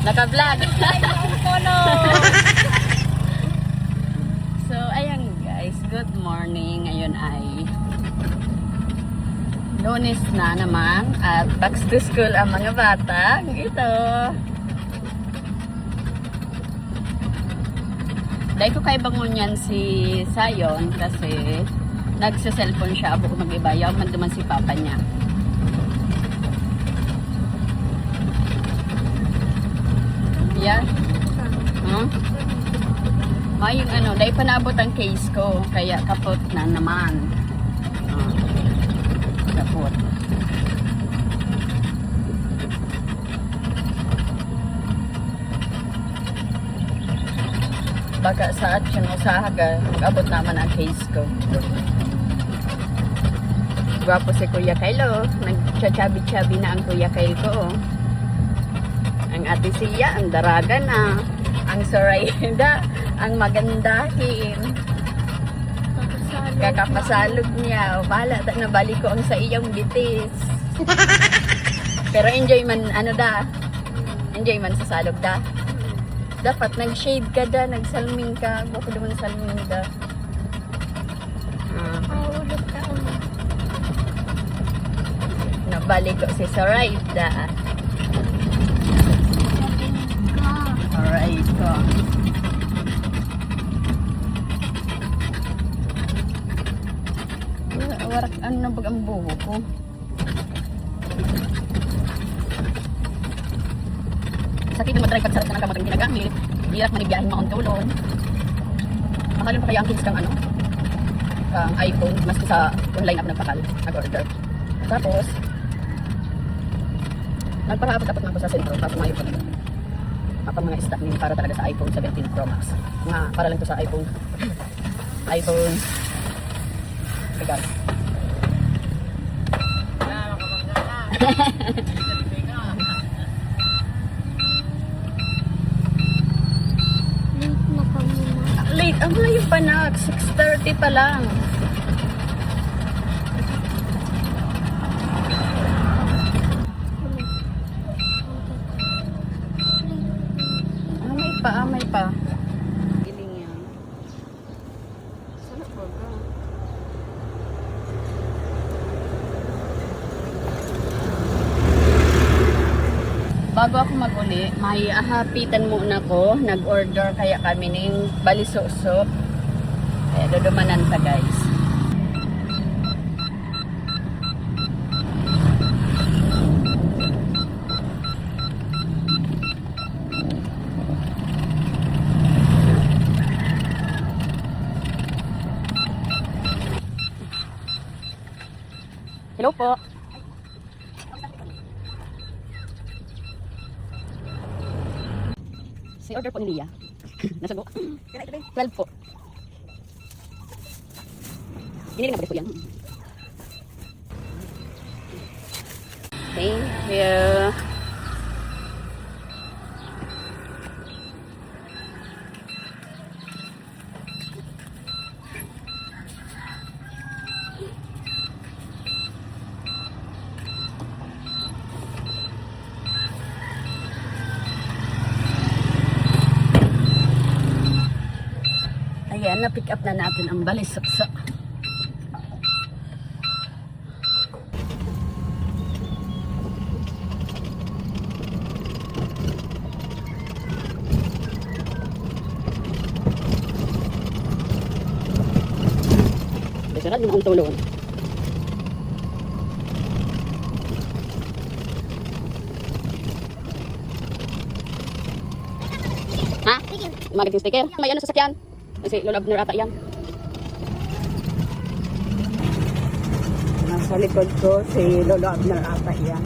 Naka-vlog. So, ayan guys. Good morning. Ngayon ay Lunes na naman. At back to school ang mga bata. Ito. Dahil ko kay bangon yan si Sayon kasi nagsa-cellphone siya. Abo ko mag-iba. Yaw man duman si papa niya. Yeah. Huh? May yung ano, dahil pa naabot ang case ko. Kaya kapot na naman. Kapot. Baka sa at yung usahaga, mag-abot naman ang case ko. Gwapo si Kuya Kylo. Nagchachabi-chabi na ang Kuya Kylo ko. Ang ate siya, ang daraga na. Ang Sorayda, ang magandahin. Kakapasalog niya. O, bahala, nabalik ko ang sa iyong bitis. Pero enjoy man, ano da? Enjoy man sa salog da? Dapat nag-shade ka da, nagsalming ka. Bako naman salming da. Mahulog ka ulit. Nabalik ko si Sorayda. Alright ko. Warak, ano na bag ang buho ko? Sakit na madrive pag sarap na nagkamot ang ginagamit. Hirap manibiyahin mo ang tulon. Mahalin pa kaya ang kids kang ano? Kang iPhone. Mas sa online ako nagpakal. Nag-order. Tapos, nagparaabot dapat na ako sa sentro. Tapos may iPhone. Kapag mga stock nila para talaga sa iPhone 17 Pro Max. Nga, para lang to sa iPhone. iPhone. Regal. Late na kami na. Late. Ang layo pa na. 6:30 pa lang. May pa. Giling yan. Sarap ba ba? Bago ako mag-uli, may ahapitan muna ko. Nag-order kaya kami ng balisoso. Kaya dudumanan ta guys. Hello po. Si order po ni Lia. Nasa go? 12 po. Hindi na po yan. Thank you. Ayan, na-pick up na natin ang balisokso. Sarap naman ang tulong. Ha? Marketing sticker? May ano sa sakyan? Kasi Lola Abner ata yan. Nasa likod ko si Lola Abner ata yan.